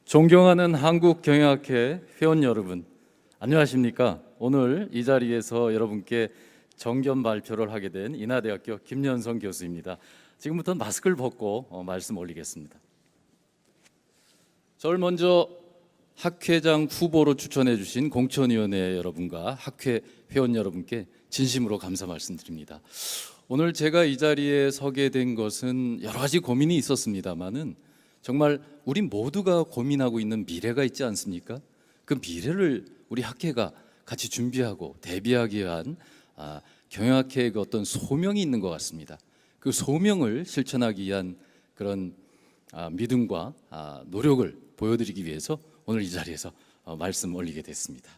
존경하는 한국경영학회 회원 여러분, 안녕하십니까? 오늘 이 자리에서 여러분께 정견 발표를 하게 된 인하대학교 김연성 교수입니다. 지금부터 마스크를 벗고 말씀 올리겠습니다. 저를 먼저 학회장 후보로 추천해 주신 공천위원회 여러분과 학회 회원 여러분께 진심으로 감사 말씀드립니다. 오늘 제가 이 자리에 서게 된 것은 여러 가지 고민이 있었습니다마는 정말 우리 모두가 고민하고 있는 미래가 있지 않습니까? 그 미래를 우리 학회가 같이 준비하고 대비하기 위한 경영학회의 그 어떤 소명이 있는 것 같습니다. 그 소명을 실천하기 위한 그런 믿음과 노력을 보여드리기 위해서 오늘 이 자리에서 말씀 올리게 됐습니다.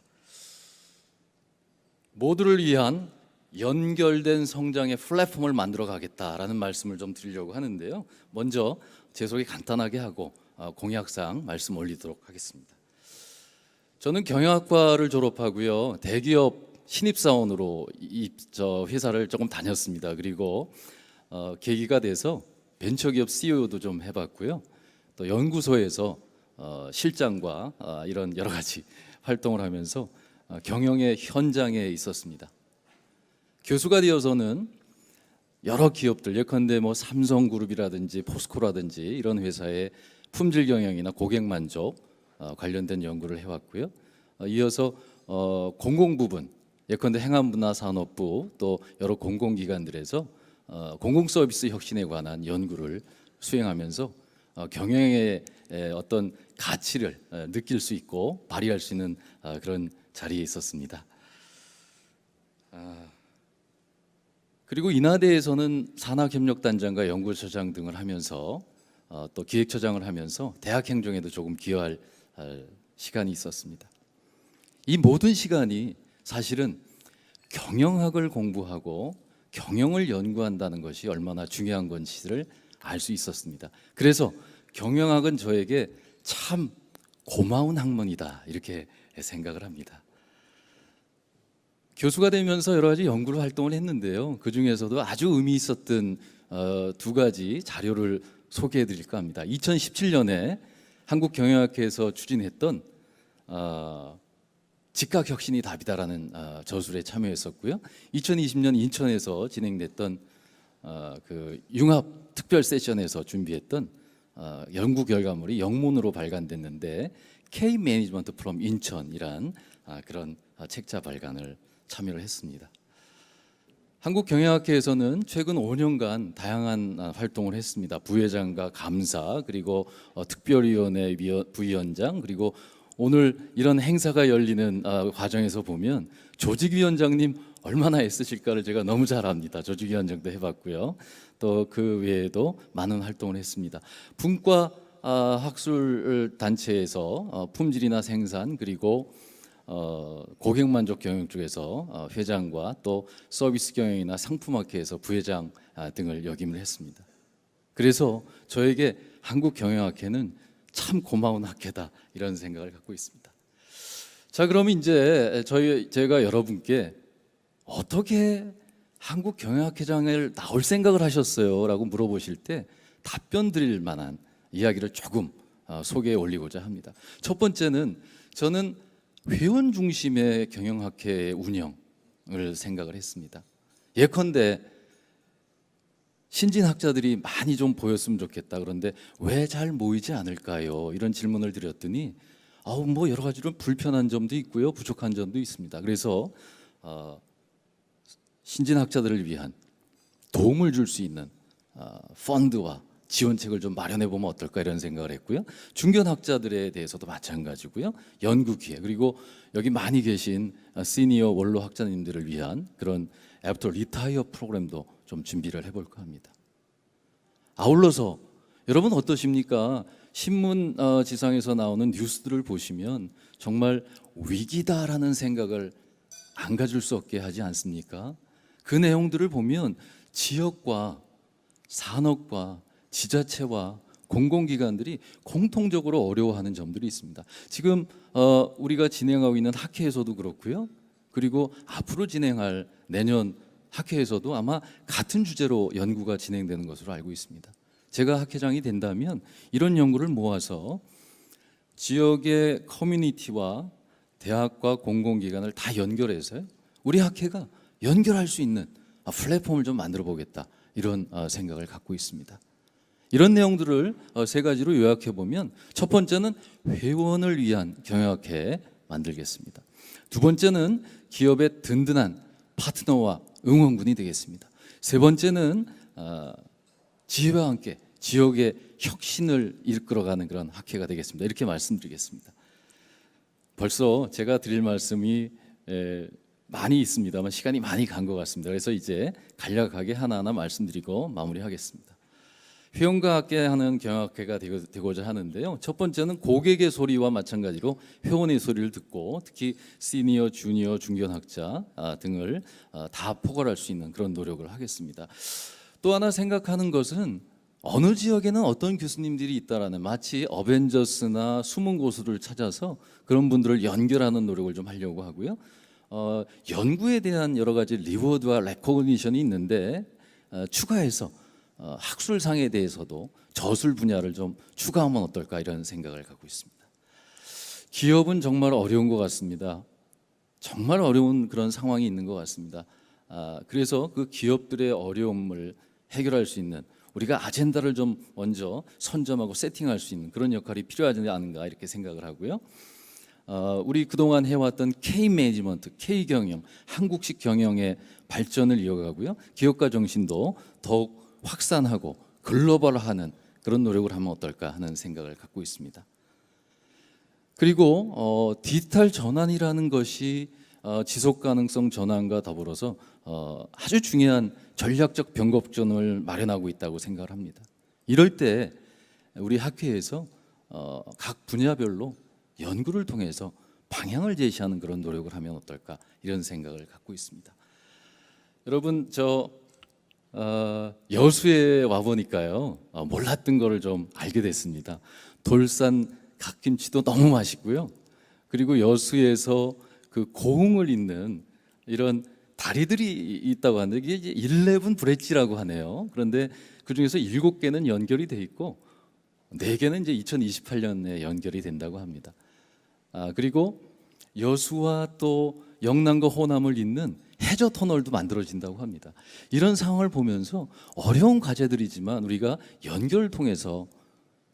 모두를 위한 연결된 성장의 플랫폼을 만들어 가겠다라는 말씀을 좀 드리려고 하는데요. 먼저 제 소개 간단하게 하고 공약사항 말씀 올리도록 하겠습니다. 저는 경영학과를 졸업하고요, 대기업 신입사원으로 회사를 조금 다녔습니다. 그리고 계기가 돼서 벤처기업 CEO도 좀 해봤고요, 또 연구소에서 실장과 이런 여러 가지 활동을 하면서 경영의 현장에 있었습니다. 교수가 되어서는 여러 기업들, 예컨대 삼성그룹이라든지 포스코라든지 이런 회사의 품질 경영이나 고객 만족 관련된 연구를 해왔고요. 이어서 공공 부분, 예컨대 행안부나 산업부 또 여러 공공기관들에서 공공 서비스 혁신에 관한 연구를 수행하면서 경영의 어떤 가치를 느낄 수 있고 발휘할 수 있는 그런 자리에 있었습니다. 그리고 인하대에서는 산학협력단장과 연구소장 등을 하면서 또 기획처장을 하면서 대학 행정에도 조금 기여할 시간이 있었습니다. 이 모든 시간이 사실은 경영학을 공부하고 경영을 연구한다는 것이 얼마나 중요한 건지를 알 수 있었습니다. 그래서 경영학은 저에게 참 고마운 학문이다, 이렇게 생각을 합니다. 교수가 되면서 여러 가지 연구 활동을 했는데요, 그 중에서도 아주 의미 있었던 두 가지 자료를 소개해 드릴까 합니다. 2017년에 한국경영학회에서 추진했던 직각혁신이 답이다라는 저술에 참여했었고요, 2020년 인천에서 진행됐던 그 융합 특별 세션에서 준비했던 연구 결과물이 영문으로 발간됐는데 K 매니지먼트 프롬 인천이란 그런 책자 발간을 참여를 했습니다. 한국경영학회에서는 최근 5년간 다양한 활동을 했습니다. 부회장과 감사, 그리고 특별위원회 부위원장, 그리고 오늘 이런 행사가 열리는 과정에서 보면 조직위원장님 얼마나 애쓰실까를 제가 너무 잘 압니다. 조직위원장도 해봤고요, 또 그 외에도 많은 활동을 했습니다. 분과 학술 단체에서 품질이나 생산, 그리고 고객 만족 경영 쪽에서 회장과 또 서비스 경영이나 상품학회에서 부회장 등을 역임을 했습니다. 그래서 저에게 한국경영학회는 참 고마운 학회다, 이런 생각을 갖고 있습니다. 자, 그럼 이제 제가 여러분께 어떻게 한국경영학회장을 나올 생각을 하셨어요? 라고 물어보실 때 답변 드릴 만한 이야기를 조금 소개해 올리고자 합니다. 첫 번째는 저는 회원 중심의 경영학회 운영을 생각을 했습니다. 예컨대 신진학자들이 많이 좀 보였으면 좋겠다, 그런데 왜 잘 모이지 않을까요? 이런 질문을 드렸더니 여러 가지로 불편한 점도 있고요, 부족한 점도 있습니다. 그래서 신진학자들을 위한 도움을 줄 수 있는 펀드와 지원책을 좀 마련해 보면 어떨까, 이런 생각을 했고요. 중견학자들에 대해서도 마찬가지고요. 연구 기회, 그리고 여기 많이 계신 시니어 원로 학자님들을 위한 그런 애프터 리타이어 프로그램도 좀 준비를 해볼까 합니다. 아울러서 여러분 어떠십니까? 신문 지상에서 나오는 뉴스들을 보시면 정말 위기다라는 생각을 안 가질 수 없게 하지 않습니까? 그 내용들을 보면 지역과 산업과 지자체와 공공기관들이 공통적으로 어려워하는 점들이 있습니다. 지금 우리가 진행하고 있는 학회에서도 그렇고요, 그리고 앞으로 진행할 내년 학회에서도 아마 같은 주제로 연구가 진행되는 것으로 알고 있습니다. 제가 학회장이 된다면 이런 연구를 모아서 지역의 커뮤니티와 대학과 공공기관을 다 연결해서요, 우리 학회가 연결할 수 있는 플랫폼을 좀 만들어 보겠다, 이런 생각을 갖고 있습니다. 이런 내용들을 세 가지로 요약해 보면, 첫 번째는 회원을 위한 경영학회 만들겠습니다. 두 번째는 기업의 든든한 파트너와 응원군이 되겠습니다. 세 번째는 지혜와 함께 지역의 혁신을 이끌어가는 그런 학회가 되겠습니다. 이렇게 말씀드리겠습니다. 벌써 제가 드릴 말씀이 많이 있습니다만 시간이 많이 간 것 같습니다. 그래서 이제 간략하게 하나하나 말씀드리고 마무리하겠습니다. 회원과 함께 하는 경영학회가 되고자 하는데요, 첫 번째는 고객의 소리와 마찬가지로 회원의 소리를 듣고, 특히 시니어, 주니어, 중견학자 등을 다 포괄할 수 있는 그런 노력을 하겠습니다. 또 하나 생각하는 것은, 어느 지역에는 어떤 교수님들이 있다라는, 마치 어벤져스나 숨은 고수를 찾아서 그런 분들을 연결하는 노력을 좀 하려고 하고요. 연구에 대한 여러 가지 리워드와 레코그니션이 있는데, 추가해서 학술상에 대해서도 저술 분야를 좀 추가하면 어떨까, 이런 생각을 갖고 있습니다. 기업은 정말 어려운 것 같습니다. 정말 어려운 그런 상황이 있는 것 같습니다. 그래서 그 기업들의 어려움을 해결할 수 있는, 우리가 아젠다를 좀 먼저 선점하고 세팅할 수 있는 그런 역할이 필요하지 않은가, 이렇게 생각을 하고요. 우리 그동안 해왔던 K-매니지먼트, K-경영, 한국식 경영의 발전을 이어가고요, 기업가 정신도 더욱 확산하고 글로벌화하는 그런 노력을 하면 어떨까 하는 생각을 갖고 있습니다. 그리고 디지털 전환이라는 것이 지속 가능성 전환과 더불어서 아주 중요한 전략적 변곡점을 마련하고 있다고 생각을 합니다. 이럴 때 우리 학회에서 각 분야별로 연구를 통해서 방향을 제시하는 그런 노력을 하면 어떨까, 이런 생각을 갖고 있습니다. 여러분, 여수에 와 보니까요, 몰랐던 거를 좀 알게 됐습니다. 돌산 갓김치도 너무 맛있고요. 그리고 여수에서 그 고흥을 잇는 이런 다리들이 있다고 하는데, 이게 이제 11 브릿지라고 하네요. 그런데 그 중에서 7개는 연결이 돼 있고 4개는 이제 2028년에 연결이 된다고 합니다. 그리고 여수와 또 영남과 호남을 잇는 해저 터널도 만들어진다고 합니다. 이런 상황을 보면서 어려운 과제들이지만 우리가 연결을 통해서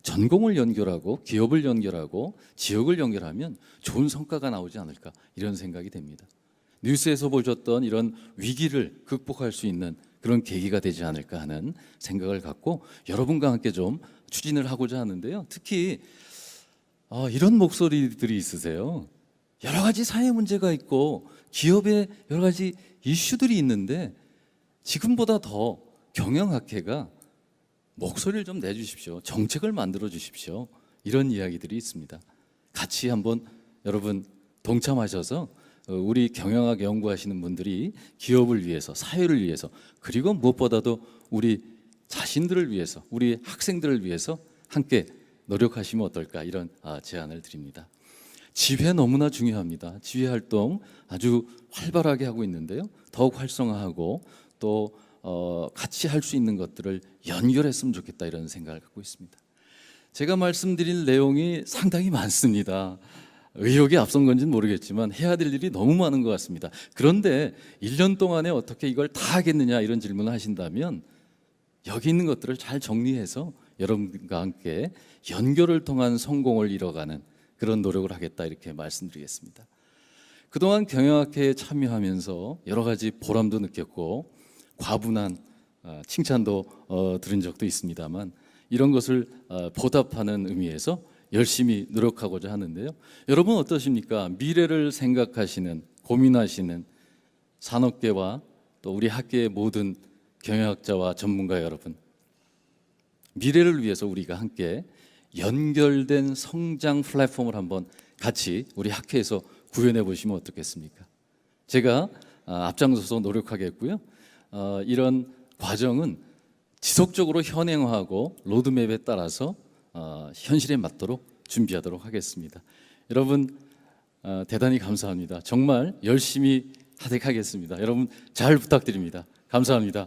전공을 연결하고 기업을 연결하고 지역을 연결하면 좋은 성과가 나오지 않을까, 이런 생각이 됩니다. 뉴스에서 보셨던 이런 위기를 극복할 수 있는 그런 계기가 되지 않을까 하는 생각을 갖고 여러분과 함께 좀 추진을 하고자 하는데요. 특히 이런 목소리들이 있으세요. 여러 가지 사회 문제가 있고 기업에 여러 가지 이슈들이 있는데 지금보다 더 경영학회가 목소리를 좀 내주십시오. 정책을 만들어 주십시오. 이런 이야기들이 있습니다. 같이 한번 여러분 동참하셔서 우리 경영학 연구하시는 분들이 기업을 위해서, 사회를 위해서, 그리고 무엇보다도 우리 자신들을 위해서, 우리 학생들을 위해서 함께 노력하시면 어떨까, 이런 제안을 드립니다. 지회 너무나 중요합니다. 지회 활동 아주 활발하게 하고 있는데요, 더욱 활성화하고 또 같이 할 수 있는 것들을 연결했으면 좋겠다, 이런 생각을 갖고 있습니다. 제가 말씀드릴 내용이 상당히 많습니다. 의욕이 앞선 건지는 모르겠지만 해야 될 일이 너무 많은 것 같습니다. 그런데 1년 동안에 어떻게 이걸 다 하겠느냐, 이런 질문을 하신다면 여기 있는 것들을 잘 정리해서 여러분과 함께 연결을 통한 성공을 이뤄가는 그런 노력을 하겠다, 이렇게 말씀드리겠습니다. 그동안 경영학회에 참여하면서 여러 가지 보람도 느꼈고 과분한 칭찬도 들은 적도 있습니다만, 이런 것을 보답하는 의미에서 열심히 노력하고자 하는데요. 여러분 어떠십니까? 미래를 생각하시는, 고민하시는 산업계와 또 우리 학계의 모든 경영학자와 전문가 여러분, 미래를 위해서 우리가 함께 연결된 성장 플랫폼을 한번 같이 우리 학회에서 구현해 보시면 어떻겠습니까? 제가 앞장서서 노력하겠고요. 이런 과정은 지속적으로 현행화하고 로드맵에 따라서 현실에 맞도록 준비하도록 하겠습니다. 여러분 대단히 감사합니다. 정말 열심히 하도록 하겠습니다. 여러분 잘 부탁드립니다. 감사합니다.